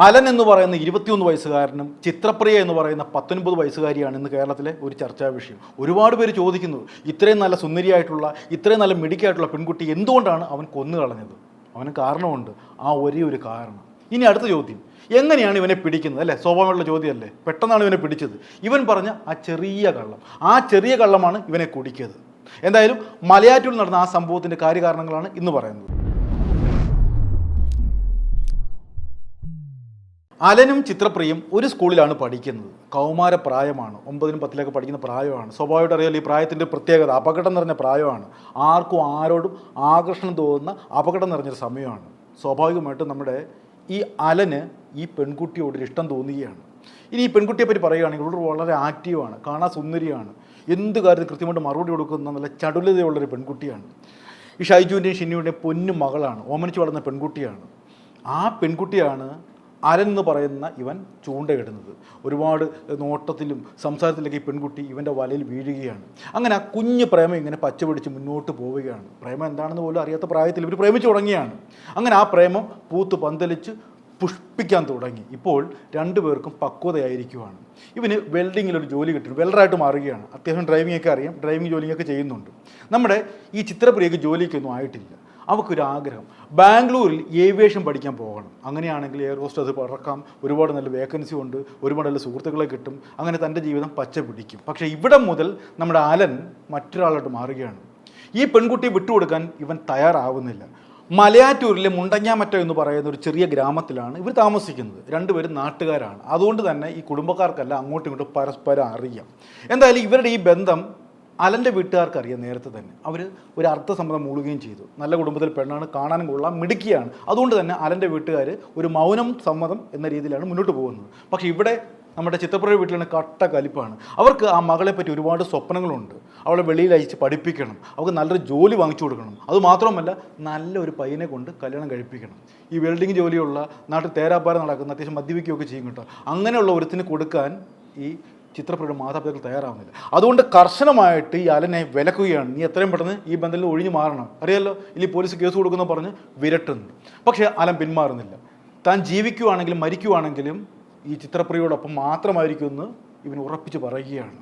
Allen എന്ന് പറയുന്ന 21 വയസ്സുകാരനും ചിത്രപ്രിയ എന്ന് പറയുന്ന 19 വയസ്സുകാരിയാണ് ഇന്ന് കേരളത്തിലെ ഒരു ചർച്ചാ വിഷയം. ഒരുപാട് പേര് ചോദിക്കുന്നു, ഇത്രയും നല്ല സുന്ദരിയായിട്ടുള്ള, ഇത്രയും നല്ല മിടുക്കിയായിട്ടുള്ള പെൺകുട്ടി എന്തുകൊണ്ടാണ് അവൻ കൊന്നു കളഞ്ഞത്? അവന് കാരണമുണ്ട്, ആ ഒരേ ഒരു കാരണം. ഇനി അടുത്ത ചോദ്യം, എങ്ങനെയാണ് ഇവനെ പിടിക്കുന്നത്? അല്ലേ, സ്വാഭാവികമുള്ള ചോദ്യമല്ലേ. പെട്ടെന്നാണ് ഇവനെ പിടിച്ചത്. ഇവൻ പറഞ്ഞ ആ ചെറിയ കള്ളമാണ് ഇവനെ കുടിക്കിയത്. എന്തായാലും മലയാറ്റൂരിൽ നടന്ന ആ സംഭവത്തിൻ്റെ കാര്യകാരണങ്ങളാണ് ഇന്ന് പറയുന്നത്. അലനും ചിത്രപ്രിയയും ഒരു സ്കൂളിലാണ് പഠിക്കുന്നത്. കൗമാര പ്രായമാണ്, 9നും 10ലൊക്കെ പഠിക്കുന്ന പ്രായമാണ്. സ്വാഭാവികമായിട്ട് അറിയാലോ, ഈ പ്രായത്തിൻ്റെ പ്രത്യേകത അപകടം നിറഞ്ഞ പ്രായമാണ്. ആർക്കും ആരോടും ആകർഷണം തോന്നുന്ന അപകടം നിറഞ്ഞൊരു സമയമാണ്. സ്വാഭാവികമായിട്ടും നമ്മുടെ ഈ അലന് ഈ പെൺകുട്ടിയോടൊരു ഇഷ്ടം തോന്നുകയാണ്. ഇനി ഈ പെൺകുട്ടിയെ പറ്റി പറയുകയാണെങ്കിൽ ഇവൾ വളരെ ആക്റ്റീവാണ്, കാണാൻ സുന്ദരിയാണ്, എന്ത് കാര്യത്തിൽ കൃത്യമായിട്ട് മറുപടി കൊടുക്കുന്ന നല്ല ചടുലതയുള്ളൊരു പെൺകുട്ടിയാണ്. ഈ ഷൈജുവിൻ്റെയും ഷിന്നുവിൻ്റെയും പൊന്നു മകളാണ്, ഓമനിച്ച് വളർന്ന പെൺകുട്ടിയാണ്. ആ പെൺകുട്ടിയാണ് അലൻ എന്ന് പറയുന്ന ഇവൻ ചൂണ്ടയിടുന്നത്. ഒരുപാട് നോട്ടത്തിലും സംസാരത്തിലൊക്കെ ഈ പെൺകുട്ടി ഇവൻ്റെ വലയിൽ വീഴുകയാണ്. അങ്ങനെ ആ കുഞ്ഞ് പ്രേമം ഇങ്ങനെ പച്ചപിടിച്ച് മുന്നോട്ട് പോവുകയാണ്. പ്രേമം എന്താണെന്ന് പോലും അറിയാത്ത പ്രായത്തിൽ ഇവർ പ്രേമിച്ചു തുടങ്ങിയാണ്. അങ്ങനെ ആ പ്രേമം പൂത്ത് പന്തലിച്ച് പുഷ്പിക്കാൻ തുടങ്ങി. ഇപ്പോൾ രണ്ടുപേർക്കും പക്വതയായിരിക്കുവാണ്. ഇവന് വെൽഡിങ്ങിലൊരു ജോലി കിട്ടും, വെൽഡറായിട്ട് മാറുകയാണ്. അത്യാവശ്യം ഡ്രൈവിംഗ് ഒക്കെ അറിയാം, ഡ്രൈവിംഗ് ജോലിയൊക്കെ ചെയ്യുന്നുണ്ട്. നമ്മുടെ ഈ ചിത്രപ്രിയക്ക് ജോലിക്കൊന്നും ആയിട്ടില്ല. അവൾക്കൊരാഗ്രഹം, ബാംഗ്ലൂരിൽ ഏവിയേഷൻ പഠിക്കാൻ പോകണം. അങ്ങനെയാണെങ്കിൽ എയർ ഹോസ്റ്റസ് പറക്കാം, ഒരുപാട് നല്ല വേക്കൻസി ഉണ്ട്, ഒരുപാട് നല്ല സുഹൃത്തുക്കളെ കിട്ടും, അങ്ങനെ തൻ്റെ ജീവിതം പച്ച പിടിക്കും. പക്ഷേ ഇവിടെ മുതൽ നമ്മുടെ അലൻ മറ്റൊരാളോട്ട് മാറുകയാണ്. ഈ പെൺകുട്ടിയെ വിട്ടുകൊടുക്കാൻ ഇവൻ തയ്യാറാവുന്നില്ല. മലയാറ്റൂരിലെ മുണ്ടങ്ങാമറ്റം എന്ന് പറയുന്ന ഒരു ചെറിയ ഗ്രാമത്തിലാണ് ഇവർ താമസിക്കുന്നത്. രണ്ടുപേരും നാട്ടുകാരാണ്. അതുകൊണ്ട് തന്നെ ഈ കുടുംബക്കാർക്കല്ല അങ്ങോട്ടും ഇങ്ങോട്ടും പരസ്പരം അറിയാം. എന്തായാലും ഇവരുടെ ഈ ബന്ധം അലൻ്റെ വീട്ടുകാർക്കറിയാം നേരത്തെ തന്നെ. അവർ ഒരു അർത്ഥസമ്മതം മൂളുകയും ചെയ്തു. നല്ല കുടുംബത്തിൽ പെണ്ണാണ്, കാണാനും കൊള്ളാം, മിടുക്കിയാണ്. അതുകൊണ്ട് തന്നെ അലൻ്റെ വീട്ടുകാർ ഒരു മൗനം സമ്മതം എന്ന രീതിയിലാണ് മുന്നോട്ട് പോകുന്നത്. പക്ഷേ ഇവിടെ നമ്മുടെ ചിത്രപ്രിയ വീട്ടിലാണ് കട്ട കലിപ്പാണ്. അവർക്ക് ആ മകളെ പറ്റി ഒരുപാട് സ്വപ്നങ്ങളുണ്ട്. അവളെ വെളിയിൽ അയച്ച് പഠിപ്പിക്കണം, അവൾക്ക് നല്ലൊരു ജോലി വാങ്ങിച്ചു കൊടുക്കണം. അതുമാത്രമല്ല നല്ലൊരു പയ്യനെ കൊണ്ട് കല്യാണം കഴിപ്പിക്കണം. ഈ വെൽഡിങ് ജോലിയുള്ള നാട്ടിൽ തേരാപ്പാര നടക്കുന്ന, അത്യാവശ്യം മദ്യപിക്കുകയൊക്കെ ചെയ്യും കേട്ടോ. അങ്ങനെയുള്ള ഒരുത്തിന് കൊടുക്കാൻ ഈ ചിത്രപ്രിയയുടെ മാതാപിതാക്കൾ തയ്യാറാവുന്നില്ല. അതുകൊണ്ട് കർശനമായിട്ട് ഈ അലനെ വിലക്കുകയാണ്. നീ എത്രയും പെട്ടെന്ന് ഈ ബന്ധത്തിൽ ഒഴിഞ്ഞു മാറണം, അറിയാമല്ലോ, ഇനി പോലീസ് കേസ് കൊടുക്കുന്ന പറഞ്ഞ് വിരട്ടുന്നു. പക്ഷേ അലൻ പിന്മാറുന്നില്ല. താൻ ജീവിക്കുവാണെങ്കിലും മരിക്കുവാണെങ്കിലും ഈ ചിത്രപ്രിയയോടൊപ്പം മാത്രമായിരിക്കുമെന്ന് ഇവന് ഉറപ്പിച്ച് പറയുകയാണ്.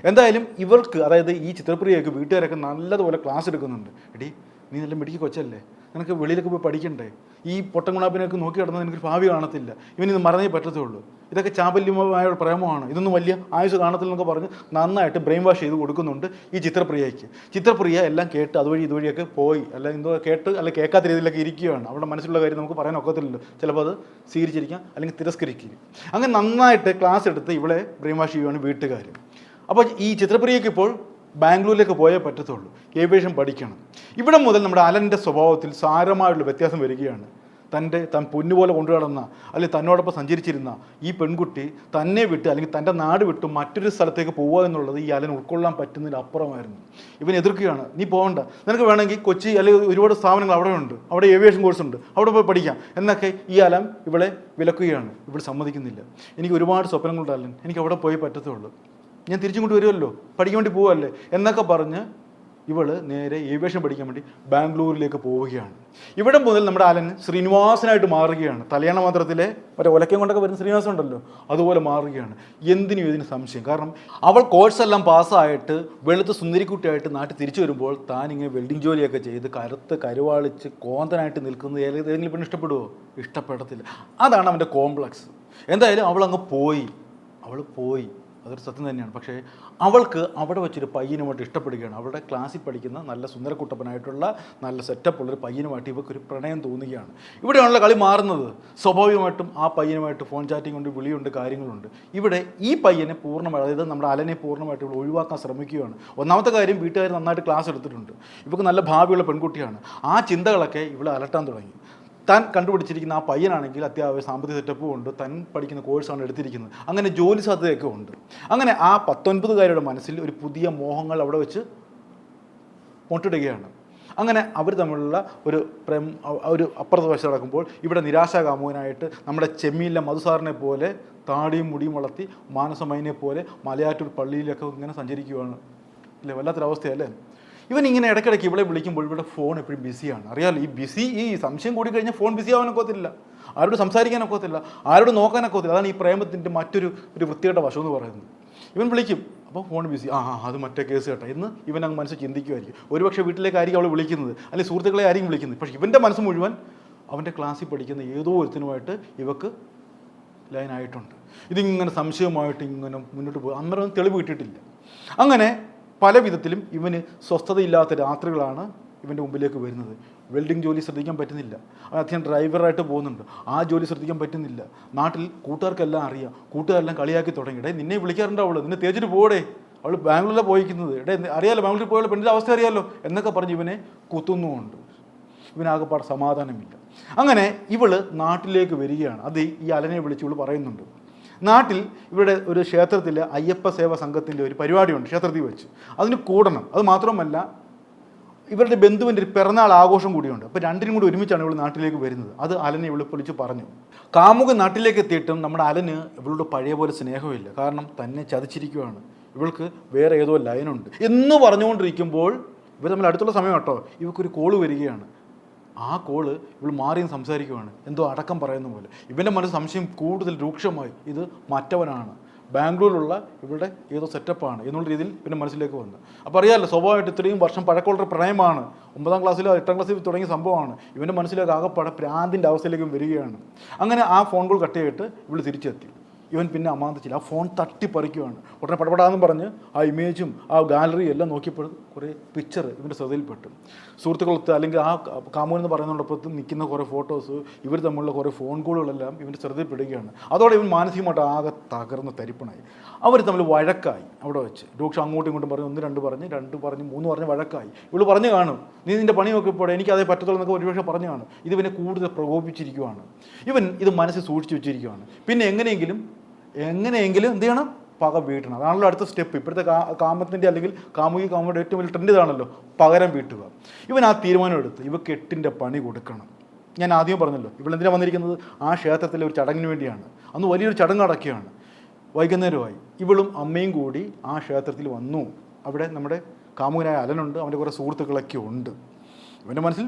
എന്തായാലും ഇവർക്ക്, അതായത് ഈ ചിത്രപ്രിയയ്ക്ക് വീട്ടുകാരൊക്കെ നല്ലതുപോലെ ക്ലാസ് എടുക്കുന്നുണ്ട്. എടി, നീ നല്ല മിടുക്കി കൊച്ചല്ലേ, നിനക്ക് വെളിയിലൊക്കെ പോയി പഠിക്കണ്ടേ, ഈ പൊട്ടംകുണാപ്പിനൊക്കെ നോക്കി കിടന്നാൽ നിനക്ക് ഭാവി കാണത്തില്ല, ഇവനിത് മറന്നേ പറ്റത്തുള്ളൂ, ഇതൊക്കെ ചാബല്യമായ പ്രേമമാണ്, ഇതൊന്നും വലിയ ആയുസ് കാണത്തില്ലെന്നൊക്കെ പറഞ്ഞ് നന്നായിട്ട് ബ്രെയിൻ വാഷ് ചെയ്ത് കൊടുക്കുന്നുണ്ട് ഈ ചിത്രപ്രിയയ്ക്ക്. ചിത്രപ്രിയ എല്ലാം കേട്ട് അതുവഴി ഇതുവഴിയൊക്കെ പോയി, അല്ല എന്തോ കേട്ട് അല്ല കേൾക്കാത്ത രീതിയിലൊക്കെ ഇരിക്കുകയാണ്. അവരുടെ മനസ്സിലുള്ള കാര്യം നമുക്ക് പറയാൻ ഒക്കത്തില്ലല്ലോ, ചിലപ്പോൾ അത് സ്വീകരിച്ചിരിക്കാം അല്ലെങ്കിൽ തിരസ്കരിക്കും. അങ്ങനെ നന്നായിട്ട് ക്ലാസ് എടുത്ത് ഇവളെ ബ്രെയിൻ വാഷ് ചെയ്യുകയാണ് വീട്ടുകാർ. അപ്പോൾ ഈ ചിത്രപ്രിയയ്ക്ക് ഇപ്പോൾ ബാംഗ്ലൂരിലേക്ക് പോയേ പറ്റത്തുള്ളൂ, ഏവിയേഷൻ പഠിക്കണം. ഇവിടെ മുതൽ നമ്മുടെ അലൻ്റെ സ്വഭാവത്തിൽ സാരമായുള്ള വ്യത്യാസം വരികയാണ്. താൻ പൊന്നുപോലെ കൊണ്ടു നടന്ന, അല്ലെങ്കിൽ തന്നോടൊപ്പം സഞ്ചരിച്ചിരുന്ന ഈ പെൺകുട്ടി തന്നെ വിട്ട് അല്ലെങ്കിൽ തൻ്റെ നാട് വിട്ട് മറ്റൊരു സ്ഥലത്തേക്ക് പോവുക എന്നുള്ളത് ഈ അലൻ ഉൾക്കൊള്ളാൻ പറ്റുന്നതിൽ അപ്പുറമായിരുന്നു. ഇവൻ എതിർക്കുകയാണ്, നീ പോകണ്ട, നിനക്ക് വേണമെങ്കിൽ കൊച്ചി അല്ലെങ്കിൽ ഒരുപാട് സ്ഥാപനങ്ങൾ അവിടെ ഉണ്ട്, അവിടെ ഏവിയേഷൻ കോഴ്സ് ഉണ്ട്, അവിടെ പോയി പഠിക്കാം എന്നൊക്കെ ഈ അലൻ ഇവളെ വിലക്കുകയാണ്. ഇവൾ സമ്മതിക്കുന്നില്ല. എനിക്ക് ഒരുപാട് സ്വപ്നങ്ങളുണ്ട് അലൻ, എനിക്ക് അവിടെ പോയി പറ്റത്തുള്ളൂ, ഞാൻ തിരിച്ചും കൊണ്ട് വരുമല്ലോ, പഠിക്കാൻ വേണ്ടി പോവല്ലേ എന്നൊക്കെ പറഞ്ഞ് ഇവൾ നേരെ ഏവിയേഷൻ പഠിക്കാൻ വേണ്ടി ബാംഗ്ലൂരിലേക്ക് പോവുകയാണ്. ഇവിടെ മുതൽ നമ്മുടെ അലൻ ശ്രീനിവാസനായിട്ട് മാറുകയാണ്. കല്യാണ മന്ത്രത്തിലെ മറ്റേ ഒലക്കം കൊണ്ടൊക്കെ വരുന്ന ശ്രീനിവാസം ഉണ്ടല്ലോ, അതുപോലെ മാറുകയാണ്. എന്തിനും ഇതിന് സംശയം. കാരണം അവൾ കോഴ്സെല്ലാം പാസ്സായിട്ട് വെളുത്ത് സുന്ദരിക്കുട്ടിയായിട്ട് നാട്ടിൽ തിരിച്ചു വരുമ്പോൾ താൻ ഇങ്ങനെ വെൽഡിങ് ജോലിയൊക്കെ ചെയ്ത് കരുത്ത് കരുവാളിച്ച് കോന്തനായിട്ട് നിൽക്കുന്നത് ഏതെങ്കിലും പെണ്ണ് ഇഷ്ടപ്പെടുമോ? ഇഷ്ടപ്പെടത്തില്ല. അതാണ് അവൻ്റെ കോംപ്ലക്സ്. എന്തായാലും അവൾ പോയി, അതൊരു സത്യം തന്നെയാണ്. പക്ഷേ അവൾക്ക് അവിടെ വെച്ചൊരു പയ്യനുമായിട്ട് ഇഷ്ടപ്പെടുകയാണ്. അവളുടെ ക്ലാസ്സിൽ പഠിക്കുന്ന നല്ല സുന്ദരക്കുട്ടപ്പനായിട്ടുള്ള നല്ല സെറ്റപ്പുള്ളൊരു പയ്യനുമായിട്ട് ഇവൾക്കൊരു പ്രണയം തോന്നുകയാണ്. ഇവിടെയാണല്ലോ കളി മാറുന്നത്. സ്വാഭാവികമായിട്ടും ആ പയ്യനുമായിട്ട് ഫോൺ ചാറ്റിംഗ് ഉണ്ട്, വിളിയുണ്ട്, കാര്യങ്ങളുണ്ട്. ഇവിടെ ഈ പയ്യനെ പൂർണ്ണമായി, അതായത് നമ്മുടെ അലനെ പൂർണ്ണമായിട്ട് ഇവിടെ ഒഴിവാക്കാൻ ശ്രമിക്കുകയാണ്. ഒന്നാമത്തെ കാര്യം, വീട്ടുകാർ നന്നായിട്ട് ക്ലാസ് എടുത്തിട്ടുണ്ട്, ഇവൾക്ക് നല്ല ഭാവിയുള്ള പെൺകുട്ടിയാണ്. ആ ചിന്തകളൊക്കെ ഇവളെ അലട്ടാൻ തുടങ്ങി. താൻ കണ്ടുപിടിച്ചിരിക്കുന്ന ആ പയ്യനാണെങ്കിൽ അത്യാവശ്യം സാമ്പത്തിക സെറ്റപ്പും ഉണ്ട്, താൻ പഠിക്കുന്ന കോഴ്സാണ് എടുത്തിരിക്കുന്നത്, അങ്ങനെ ജോലി സാധ്യതയൊക്കെ ഉണ്ട്. അങ്ങനെ ആ 19കാരുടെ മനസ്സിൽ ഒരു പുതിയ മോഹങ്ങൾ അവിടെ വെച്ച് മുട്ടിടുകയാണ്. അങ്ങനെ അവർ തമ്മിലുള്ള ഒരു അപ്പുറത്തെ വശം നടക്കുമ്പോൾ ഇവിടെ നിരാശാകാമുകനായിട്ട് നമ്മുടെ ചെമ്മീനിലെ മധുസാറിനെ പോലെ താടിയും മുടിയും വളർത്തി മാനസമൈനെ പോലെ മലയാറ്റൂർ പള്ളിയിലൊക്കെ ഇങ്ങനെ സഞ്ചരിക്കുകയാണ്. അല്ലേ, വല്ലാത്തൊരവസ്ഥയല്ലേ. ഇവൻ ഇങ്ങനെ ഇടയ്ക്കിടയ്ക്ക് ഇവളെ വിളിക്കുമ്പോൾ ഇവിടെ ഫോൺ എപ്പോഴും ബിസിയാണ്. അറിയാമല്ലോ, ഈ സംശയം കൂടി കഴിഞ്ഞാൽ ഫോൺ ബിസി ആവാനൊക്കത്തില്ല. ആരോട് സംസാരിക്കാനൊക്കത്തില്ല, ആരോട് നോക്കാനൊക്കത്തില്ല. അതാണ് ഈ പ്രേമത്തിൻ്റെ മറ്റൊരു വൃത്തികെട്ട വശം എന്ന് പറയുന്നത്. ഇവൻ വിളിക്കും, അപ്പോൾ ഫോൺ ബിസി, അത് മറ്റേ കേസ് കേട്ടോ എന്ന് ഇവൻ അങ്ങ് മനസ്സിൽ ചിന്തിക്കുമായിരിക്കും. ഒരുപക്ഷെ വീട്ടിലേക്കായിരിക്കും അവൾ വിളിക്കുന്നത്, അല്ലെങ്കിൽ സുഹൃത്തുക്കളെ ആയിരിക്കും വിളിക്കുന്നത്. പക്ഷേ ഇവൻ്റെ മനസ്സ് മുഴുവൻ അവൻ്റെ ക്ലാസ്സിൽ പഠിക്കുന്ന ഏതോ ഒരുത്തിനുമായിട്ട് ഇവക്ക് ലൈനായിട്ടുണ്ട്. ഇതിങ്ങനെ സംശയമായിട്ട് ഇങ്ങനെ മുന്നോട്ട് പോകും. അന്നേരം തെളിവ് കിട്ടിയിട്ടില്ല. അങ്ങനെ പല വിധത്തിലും ഇവന് സ്വസ്ഥതയില്ലാത്ത രാത്രികളാണ് ഇവൻ്റെ മുമ്പിലേക്ക് വരുന്നത്. വെൽഡിങ് ജോലി ശ്രദ്ധിക്കാൻ പറ്റുന്നില്ല, അദ്ദേഹം ഡ്രൈവറായിട്ട് പോകുന്നുണ്ട്, ആ ജോലി ശ്രദ്ധിക്കാൻ പറ്റുന്നില്ല. നാട്ടിൽ കൂട്ടുകാർക്കെല്ലാം അറിയാം, കൂട്ടുകാരെല്ലാം കളിയാക്കി തുടങ്ങി. നിന്നെ വിളിക്കാറുണ്ട് അവൾ, നിന്നെ തേച്ചിട്ട് പോടേ, അവൾ ബാംഗ്ലൂരിലാണ് പോയിക്കുന്നത്, അറിയാലോ ബാംഗ്ലൂരിൽ പോയാലോ പെണ്ണിൻ്റെ അവസ്ഥ അറിയാമല്ലോ എന്നൊക്കെ പറഞ്ഞ് ഇവനെ കുത്തുന്നുമുണ്ട്. ഇവനാകെപ്പാട് സമാധാനമില്ല. അങ്ങനെ ഇവള് നാട്ടിലേക്ക് വരികയാണ്. അത് ഈ അലനെ വിളിച്ച് ഇവള് പറയുന്നുണ്ട്, നാട്ടിൽ ഇവിടെ ഒരു ക്ഷേത്രത്തിൽ അയ്യപ്പ സേവാ സംഘത്തിൻ്റെ ഒരു പരിപാടിയുണ്ട്, ക്ഷേത്രത്തിൽ വെച്ച് അതിന് കൂടണം. അത് മാത്രമല്ല ഇവരുടെ ബന്ധുവിൻ്റെ ഒരു പിറന്നാൾ ആഘോഷം കൂടിയുണ്ട്. അപ്പോൾ രണ്ടിനും കൂടി ഒരുമിച്ചാണ് ഇവൾ നാട്ടിലേക്ക് വരുന്നത്. അത് അലനെ ഇവളെ വിളിച്ച് പറഞ്ഞു. കാമുകൻ നാട്ടിലേക്ക് എത്തിയിട്ടും നമ്മുടെ അലന് ഇവളോട് പഴയ പോലെ സ്നേഹമില്ല. കാരണം തന്നെ ചതിച്ചിരിക്കുകയാണ്, ഇവൾക്ക് വേറെ ഏതോ ലൈനുണ്ട് എന്ന് പറഞ്ഞുകൊണ്ടിരിക്കുമ്പോൾ ഇവർ തമ്മിൽ അടുത്തുള്ള സമയം കേട്ടോ, ഇവൾക്കൊരു കോള് വരികയാണ്. ആ കോള് ഇവൾ മാറിയും സംസാരിക്കുവാണ്, എന്തോ അടക്കം പറയുന്ന പോലെ. ഇവൻ്റെ മനസ്സ് സംശയം കൂടുതൽ രൂക്ഷമായി. ഇത് മറ്റവനാണ്, ബാംഗ്ലൂരിലുള്ള ഇവരുടെ ഏതോ സെറ്റപ്പാണ് എന്നുള്ള രീതിയിൽ പിന്നെ മനസ്സിലേക്ക് വന്നു. അപ്പോൾ അറിയാമല്ലോ, സ്വാഭാവികമായിട്ട് ഇത്രയും വർഷം പഴക്കമുള്ള പ്രണയമാണ്, 9ാം ക്ലാസ്സിലോ 8ാം ക്ലാസ്സിൽ തുടങ്ങിയ സംഭവമാണ്. ഇവൻ്റെ മനസ്സിലേക്ക് ആകെപ്പാടെ പ്രാന്തിൻ്റെ അവസ്ഥയിലേക്കും വരികയാണ്. അങ്ങനെ ആ ഫോൺ കോൾ കട്ട് ചെയ്തിട്ട് ഇവൾ തിരിച്ചെത്തി. ഇവൻ പിന്നെ അമാന്തിച്ചില്ല, ആ ഫോൺ തട്ടിപ്പറിക്കുകയാണ്. ഉടനെ പടപടാന്ന് പറഞ്ഞ് ആ ഇമേജും ആ ഗാലറിയും എല്ലാം നോക്കിയപ്പോൾ കുറേ പിക്ചർ ഇവൻ്റെ ശ്രദ്ധയിൽപ്പെട്ടു. സുഹൃത്തുക്കളത്ത് അല്ലെങ്കിൽ ആ കാമുകൻ എന്ന് പറയുന്നതോടൊപ്പം നിൽക്കുന്ന കുറേ ഫോട്ടോസ്, ഇവർ തമ്മിലുള്ള കുറേ ഫോൺ കോളുകളെല്ലാം ഇവൻ്റെ ശ്രദ്ധയിൽപ്പെടുകയാണ്. അതോടെ ഇവൻ മാനസികമായിട്ട് ആകെ തകർന്ന് തരിപ്പണായി. അവർ തമ്മിൽ വഴക്കായി. അവിടെ വെച്ച് രൂക്ഷം അങ്ങോട്ടും ഇങ്ങോട്ടും പറഞ്ഞ് 1 2 പറഞ്ഞ് 2 പറഞ്ഞ് 3 പറഞ്ഞ് വഴക്കായി. ഇവൾ പറഞ്ഞു കാണും, നീ നിൻ്റെ പണി നോക്കിയപ്പോൾ എനിക്ക് അതേ പറ്റത്തുള്ളൂ എന്നൊക്കെ ഒരുപക്ഷെ പറഞ്ഞു കാണും. ഇതിവനെ കൂടുതൽ പ്രകോപിച്ചിരിക്കുകയാണ്. ഇവൻ ഇത് മനസ്സിൽ സൂക്ഷിച്ചു വെച്ചിരിക്കുകയാണ്. പിന്നെ എങ്ങനെയെങ്കിലും എന്ത് ചെയ്യണം, പക വീട്ടണം. അതാണല്ലോ അടുത്ത സ്റ്റെപ്പ്. ഇപ്പോഴത്തെ കാമത്തിൻ്റെ അല്ലെങ്കിൽ കാമുകിയുടെ ഏറ്റവും വലിയ ട്രെൻഡ് ഇതാണല്ലോ, പകരം വീട്ടുക. ഇവൻ ആ തീരുമാനം എടുത്ത് ഇവക്ക് 8ൻ്റെ പണി കൊടുക്കണം. ഞാൻ ആദ്യം പറഞ്ഞല്ലോ, ഇവളെന്തിനാണ് വന്നിരിക്കുന്നത്, ആ ക്ഷേത്രത്തിലെ ഒരു ചടങ്ങിന് വേണ്ടിയാണ്. അന്ന് വലിയൊരു ചടങ്ങ് അടക്കുകയാണ്. വൈകുന്നേരമായി ഇവളും അമ്മയും കൂടി ആ ക്ഷേത്രത്തിൽ വന്നു. അവിടെ നമ്മുടെ കാമുകനായ അലനുണ്ട്, അവൻ്റെ കുറേ സുഹൃത്തുക്കളൊക്കെ ഉണ്ട്. ഇവൻ്റെ മനസ്സിൽ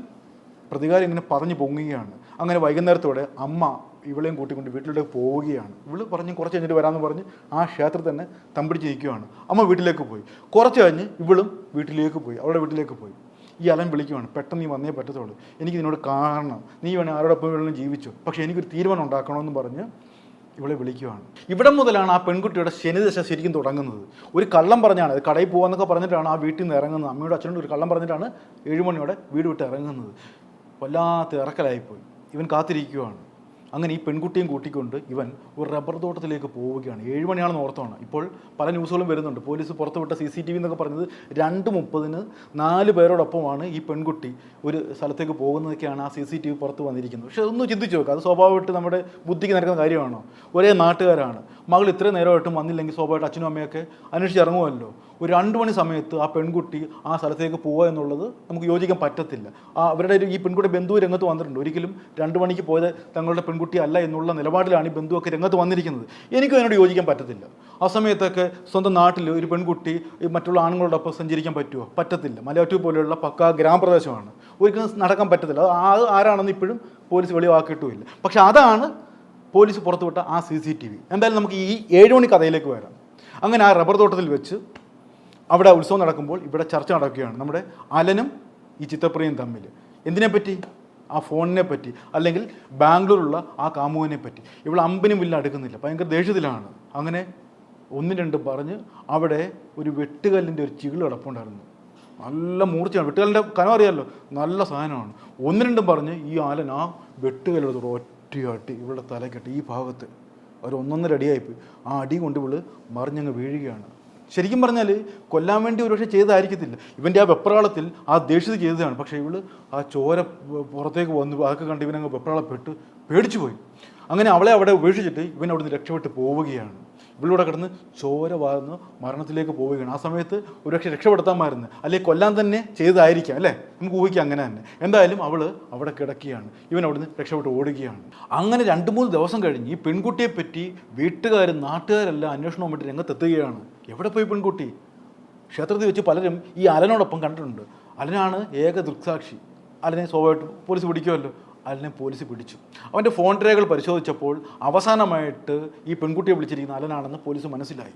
പ്രതികാരം ഇങ്ങനെ പറഞ്ഞു പൊങ്ങുകയാണ്. അങ്ങനെ വൈകുന്നേരത്തോടെ അമ്മ ഇവളെയും കൂട്ടിക്കൊണ്ട് വീട്ടിലേക്ക് പോവുകയാണ്. ഇവള് പറഞ്ഞ് കുറച്ച് കഴിഞ്ഞിട്ട് വരാമെന്ന് പറഞ്ഞ് ആ ക്ഷേത്രത്തിൽ തന്നെ തമ്പിടിച്ച് നിൽക്കുകയാണ്. അമ്മ വീട്ടിലേക്ക് പോയി. കുറച്ച് കഴിഞ്ഞ് ഇവളും വീട്ടിലേക്ക് പോയി, അവളുടെ വീട്ടിലേക്ക് പോയി. ഈ അലൻ വിളിക്കുവാണ്, പെട്ടെന്ന് നീ വന്നേ പറ്റത്തുള്ളൂ, എനിക്ക് നിന്നോട് കാണണം, നീ വേണേൽ ആരോടൊപ്പം വേണമെങ്കിലും ജീവിച്ചു, പക്ഷേ എനിക്കൊരു തീരുമാനം ഉണ്ടാക്കണമെന്ന് പറഞ്ഞ് ഇവളെ വിളിക്കുവാണ്. ഇവിടെ മുതലാണ് ആ പെൺകുട്ടിയുടെ ശനിദശ ശരിക്കും തുടങ്ങുന്നത്. ഒരു കള്ളം പറഞ്ഞാണ്, അത് കടയിൽ പോകാമെന്നൊക്കെ പറഞ്ഞിട്ടാണ് ആ വീട്ടിൽ നിന്ന് ഇറങ്ങുന്നത്. അമ്മയോട് അച്ഛനോട് ഒരു കള്ളം പറഞ്ഞിട്ടാണ് 7 മണിയോടെ വീട് വിട്ട് ഇറങ്ങുന്നത്. വല്ലാത്ത ഇറക്കലായിപ്പോയി. ഇവൻ കാത്തിരിക്കുകയാണ്. അങ്ങനെ ഈ പെൺകുട്ടിയും കൂട്ടിക്കൊണ്ട് ഇവൻ ഒരു റബ്ബർ തോട്ടത്തിലേക്ക് പോവുകയാണ്. 7 മണിയാണെന്ന് ഓർത്താണ്. ഇപ്പോൾ പല ന്യൂസുകളും വരുന്നുണ്ട്. പോലീസ് പുറത്തുവിട്ട CCTV എന്നൊക്കെ പറഞ്ഞത് 2:30 4 പേരോടൊപ്പമാണ് ഈ പെൺകുട്ടി ഒരു സ്ഥലത്തേക്ക് പോകുന്നതൊക്കെയാണ് ആ CCTV പുറത്ത് വന്നിരിക്കുന്നത്. പക്ഷേ അതൊന്ന് ചിന്തിച്ച് നോക്കുക, അത് സ്വാഭാവികമായിട്ട് നമ്മുടെ ബുദ്ധിക്ക് നടക്കുന്ന കാര്യമാണോ? ഒരേ നാട്ടുകാരാണ്, മകൾ ഇത്രയും നേരമായിട്ടും വന്നില്ലെങ്കിൽ സ്വാഭാവികമായിട്ട് അച്ഛനും അമ്മയൊക്കെ അന്വേഷിച്ചിറങ്ങുമല്ലോ. ഒരു 2 മണി സമയത്ത് ആ പെൺകുട്ടി ആ സ്ഥലത്തേക്ക് പോവുക എന്നുള്ളത് നമുക്ക് യോജിക്കാൻ പറ്റത്തില്ല. അവരുടെ ഈ പെൺകുട്ടി ബന്ധു രംഗത്ത് വന്നിട്ടുണ്ട്. ഒരിക്കലും 2 മണിക്ക് പോയത് തങ്ങളുടെ പെൺകുട്ടി അല്ല എന്നുള്ള നിലപാടിലാണ് ഈ ബന്ധുവൊക്കെ രംഗത്ത് വന്നിരിക്കുന്നത്. എനിക്കും അതിനോട് യോജിക്കാൻ പറ്റത്തില്ല. ആ സമയത്തൊക്കെ സ്വന്തം നാട്ടിൽ ഒരു പെൺകുട്ടി മറ്റുള്ള ആണുങ്ങളോടൊപ്പം സഞ്ചരിക്കാൻ പറ്റുമോ? പറ്റത്തില്ല. മലയാറ്റൂർ പോലെയുള്ള പക്കാ ഗ്രാമപ്രദേശമാണ്, ഒരിക്കലും നടക്കാൻ പറ്റത്തില്ല. അത് ആരാണെന്ന് ഇപ്പോഴും പോലീസ് വെളിവാക്കിയിട്ടുമില്ല. പക്ഷെ അതാണ് പോലീസ് പുറത്തുവിട്ട ആ CCTV. എന്തായാലും നമുക്ക് ഈ 7 മണി കഥയിലേക്ക് വരാം. അങ്ങനെ ആ റബ്ബർ തോട്ടത്തിൽ വെച്ച് അവിടെ ഉത്സവം നടക്കുമ്പോൾ ഇവിടെ ചർച്ച നടക്കുകയാണ്, നമ്മുടെ അലനും ഈ ചിത്രപ്രിയയും തമ്മിൽ. എന്തിനെപ്പറ്റി? ആ ഫോണിനെ പറ്റി, അല്ലെങ്കിൽ ബാംഗ്ലൂരുള്ള ആ കാമുവിനെ പറ്റി. ഇവൾ അമ്പനും വില്ല അടുക്കുന്നില്ല, ഭയങ്കര ദേഷ്യത്തിലാണ്. അങ്ങനെ 1 2 പറഞ്ഞ് അവിടെ ഒരു വെട്ടുകല്ലിൻ്റെ ഒരു ചികിൾ കിടപ്പുണ്ടായിരുന്നു. നല്ല മൂർച്ചയാണ്, വെട്ടുകല്ലിൻ്റെ കനം അറിയാമല്ലോ, നല്ല സാധനമാണ്. 1 2 പറഞ്ഞ് ഈ അലൻ ആ വെട്ടുകല്ലെടുത്ത് ഒറ്റയാട്ടി ഇവളുടെ തലക്കെട്ട് ഈ ഭാഗത്ത് ഒരു 1.5 അടിയായിപ്പോയി. ആ അടി കൊണ്ട് ഇവള് മറിഞ്ഞങ്ങ് വീഴുകയാണ്. ശരിക്കും പറഞ്ഞാൽ കൊല്ലാൻ വേണ്ടി ഒരുപക്ഷെ ചെയ്തതായിരിക്കത്തില്ല, ഇവൻ്റെ ആ വെപ്രാളത്തിൽ ആ ദേഷ്യത്തിൽ ചെയ്തതാണ്. പക്ഷേ ഇവള് ആ ചോര പുറത്തേക്ക് വന്നു, അതൊക്കെ കണ്ട് ഇവനങ്ങ് വെപ്രാളപ്പെട്ട് പേടിച്ചു പോയി. അങ്ങനെ അവളെ അവിടെ ഉപേക്ഷിച്ചിട്ട് ഇവൻ അവിടെ നിന്ന് രക്ഷപ്പെട്ട് പോവുകയാണ്. ഇവളിവിടെ കിടന്ന് ചോര വാർന്ന് മരണത്തിലേക്ക് പോവുകയാണ്. ആ സമയത്ത് ഒരുപക്ഷെ രക്ഷപ്പെടുത്താമായിരുന്നു, അല്ലെങ്കിൽ കൊല്ലാൻ തന്നെ ചെയ്തതായിരിക്കാം, അല്ലേ? നമുക്ക് ഊഹിക്കാം അങ്ങനെ തന്നെ. എന്തായാലും അവൾ അവിടെ കിടക്കുകയാണ്, ഇവൻ അവിടുന്ന് രക്ഷപ്പെട്ട് ഓടുകയാണ്. അങ്ങനെ 2-3 ദിവസം കഴിഞ്ഞ് ഈ പെൺകുട്ടിയെ പറ്റി വീട്ടുകാരും നാട്ടുകാരെല്ലാം അന്വേഷണം വേണ്ടി രംഗത്തെത്തുകയാണ്. എവിടെ പോയി പെൺകുട്ടി? ക്ഷേത്രത്തിൽ വെച്ച് പലരും ഈ അലനോടൊപ്പം കണ്ടിട്ടുണ്ട്. അലനാണ് ഏക ദൃക്സാക്ഷി. അലനെ സ്വാഭാവികമായിട്ടും പോലീസ് പിടിക്കുമല്ലോ. അതിനെ പോലീസ് പിടിച്ചു. അവൻ്റെ ഫോൺ രേഖകൾ പരിശോധിച്ചപ്പോൾ അവസാനമായിട്ട് ഈ പെൺകുട്ടിയെ വിളിച്ചിരിക്കുന്ന അലനാണെന്ന് പോലീസ് മനസ്സിലായി.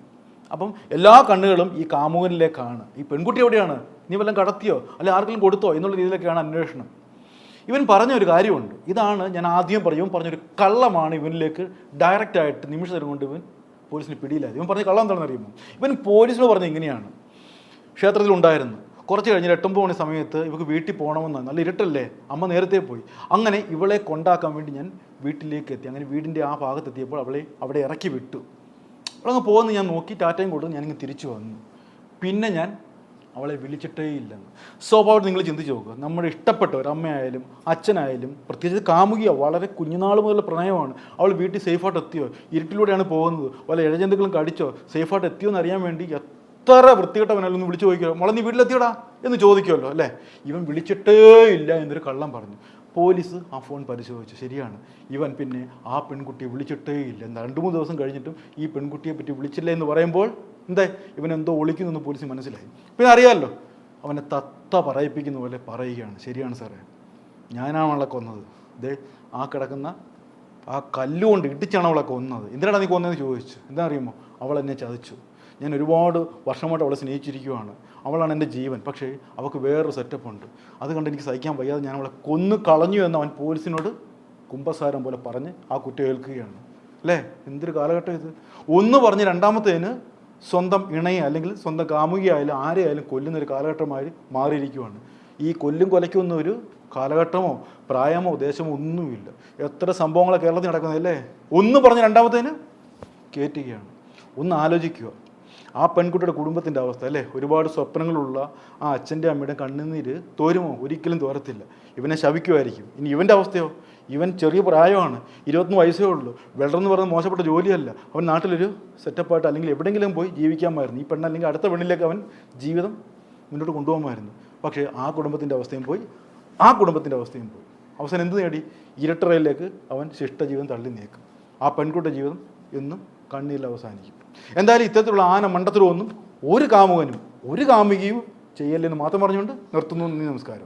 അപ്പം എല്ലാ കണ്ണുകളും ഈ കാമുകനിലേക്കാണ്. ഈ പെൺകുട്ടി എവിടെയാണ്, നീ വല്ലതും കടത്തിയോ അല്ലെ ആർക്കെങ്കിലും കൊടുത്തോ എന്നുള്ള രീതിയിലൊക്കെയാണ് അന്വേഷണം. ഇവൻ പറഞ്ഞ ഒരു കാര്യമുണ്ട്, ഇതാണ് ഞാൻ ആദ്യം പറഞ്ഞൊരു കള്ളമാണ് ഇവനിലേക്ക് ഡയറക്റ്റായിട്ട് നിമിഷം കൊണ്ട് ഇവൻ പോലീസിന് പിടിയിലായത്. ഇവൻ പറഞ്ഞ കള്ളം എന്താണെന്ന് അറിയുമോ? ഇവൻ പോലീസിനോട് പറഞ്ഞ ഇങ്ങനെയാണ്, ക്ഷേത്രത്തിലുണ്ടായിരുന്നു, കുറച്ച് കഴിഞ്ഞ് 8-9 മണി സമയത്ത് ഇവർക്ക് വീട്ടിൽ പോകണമെന്ന്, നല്ല ഇരുട്ടല്ലേ, അമ്മ നേരത്തെ പോയി, അങ്ങനെ ഇവളെ കൊണ്ടാക്കാൻ വേണ്ടി ഞാൻ വീട്ടിലേക്ക് എത്തി. അങ്ങനെ വീടിൻ്റെ ആ ഭാഗത്തെത്തിയപ്പോൾ അവളെ അവിടെ ഇറക്കി വിട്ടു. അവളങ്ങ് പോകുന്ന ഞാൻ നോക്കി, ടാറ്റയും കൊടുത്ത് ഞാനിങ്ങ് തിരിച്ചു വന്നു. പിന്നെ ഞാൻ അവളെ വിളിച്ചിട്ടേ ഇല്ലെന്ന്. സ്വാഭാവികം നിങ്ങൾ ചിന്തിച്ച് നോക്കുക, നമ്മുടെ ഇഷ്ടപ്പെട്ടവർ, അമ്മയായാലും അച്ഛനായാലും, പ്രത്യേകിച്ച് കാമുകിയോ, വളരെ കുഞ്ഞുനാൾ മുതലുള്ള പ്രണയമാണ്. അവൾ വീട്ടിൽ സേഫായിട്ട് എത്തിയോ, ഇരുട്ടിലൂടെയാണ് പോകുന്നത്, വല്ല ഇഴജന്തുക്കളും കടിച്ചോ, സേഫായിട്ട് എത്തിയോ എന്ന് അറിയാൻ വേണ്ടി എത്ര വൃത്തികെട്ടവനാലും ഒന്ന് വിളിച്ചു ചോദിക്കുമോ, മോളെ നീ വീട്ടിലെത്തിയോടാ എന്ന് ചോദിക്കുമല്ലോ അല്ലേ. ഇവൻ വിളിച്ചിട്ടേ ഇല്ല എന്നൊരു കള്ളം പറഞ്ഞു. പോലീസ് ആ ഫോൺ പരിശോധിച്ചു, ശരിയാണ്, ഇവൻ പിന്നെ ആ പെൺകുട്ടിയെ വിളിച്ചിട്ടേ ഇല്ല. 2-3 ദിവസം കഴിഞ്ഞിട്ടും ഈ പെൺകുട്ടിയെ പറ്റി വിളിച്ചില്ല എന്ന് പറയുമ്പോൾ ഇവനെന്തോ ഒളിക്കുന്നെന്ന് പോലീസ് മനസ്സിലായി. പിന്നെ അറിയാമല്ലോ, അവനെ തത്ത പറയിപ്പിക്കുന്ന പോലെ പറയുകയാണ്, ശരിയാണ് സാറേ, ഞാനാണ് അവളെ കൊന്നത്, ആ കിടക്കുന്ന ആ കല്ലുകൊണ്ട് ഇടിച്ചാണ് അവളെ കൊന്നത്. എന്തിനാണ് നീ കൊന്നതെന്ന് ചോദിച്ചു. എന്താ അറിയുമോ, അവൾ എന്നെ ചതിച്ചു, ഞാൻ ഒരുപാട് വർഷമായിട്ട് അവളെ സ്നേഹിച്ചിരിക്കുകയാണ്, അവളാണ് എൻ്റെ ജീവൻ, പക്ഷേ അവൾക്ക് വേറൊരു സെറ്റപ്പ് ഉണ്ട്, അത് കണ്ട് എനിക്ക് സഹിക്കാൻ വയ്യാതെ ഞാൻ അവളെ കൊന്നു കളഞ്ഞു എന്ന് അവൻ പോലീസിനോട് കുമ്പസാരം പോലെ പറഞ്ഞ് ആ കുറ്റം ഏൽക്കുകയാണ്. അല്ലേ, എന്തൊരു കാലഘട്ടം ഇത്. ഒന്ന് പറഞ്ഞ് രണ്ടാമത്തേന് സ്വന്തം ഇണയെ അല്ലെങ്കിൽ സ്വന്തം കാമുകിയായാലും ആരെയായാലും കൊല്ലുന്നൊരു കാലഘട്ടമായി മാറിയിരിക്കുവാണ്. ഈ കൊല്ലും കൊലയ്ക്കൊന്നും ഒരു കാലഘട്ടമോ പ്രായമോ ദേശമോ ഒന്നുമില്ല. എത്ര സംഭവങ്ങളെ കേരളത്തിൽ നടക്കുന്നതല്ലേ. ഒന്ന് പറഞ്ഞ് രണ്ടാമത്തേന് കയറ്റുകയാണ്. ഒന്ന് ആലോചിക്കുക, ആ പെൺകുട്ടിയുടെ കുടുംബത്തിൻ്റെ അവസ്ഥ അല്ലേ. ഒരുപാട് സ്വപ്നങ്ങളുള്ള ആ അച്ഛൻ്റെ അമ്മയുടെ കണ്ണുനീര് തോരുമോ? ഒരിക്കലും തോരത്തില്ല. ഇവനെ ശപിക്കുമായിരിക്കും. ഇനി ഇവൻ്റെ അവസ്ഥയോ, ഇവൻ ചെറിയ പ്രായമാണ്, 23 വയസ്സേ ഉള്ളൂ. വെള്ളറെന്ന് പറയുന്നത് മോശപ്പെട്ട ജോലിയല്ല. അവൻ നാട്ടിലൊരു സെറ്റപ്പായിട്ട് അല്ലെങ്കിൽ എവിടെയെങ്കിലും പോയി ജീവിക്കാമായിരുന്നു. ഈ പെണ്ണ് അല്ലെങ്കിൽ അടുത്ത പെണ്ണിലേക്ക് അവൻ ജീവിതം മുന്നോട്ട് കൊണ്ടുപോകാമായിരുന്നു. പക്ഷേ ആ കുടുംബത്തിൻ്റെ അവസ്ഥയും പോയി, ആ കുടുംബത്തിൻ്റെ അവസ്ഥയും പോയി. അവസാനം എന്ത് നേടി? ഇരട്ടറയിലേക്ക് അവൻ ശിഷ്ടജീവിതം തള്ളി നീക്കും. ആ പെൺകുട്ടിയുടെ ജീവിതം എന്നും കണ്ണീരിൽ അവസാനിക്കും. എന്തായാലും ഇത്തരത്തിലുള്ള ആന മണ്ടത്തിലൊന്നും ഒരു കാമുകനും ഒരു കാമുകിയും ചെയ്യല്ലെന്ന് മാത്രം പറഞ്ഞുകൊണ്ട് നിർത്തുന്നു. നന്ദി, നമസ്കാരം.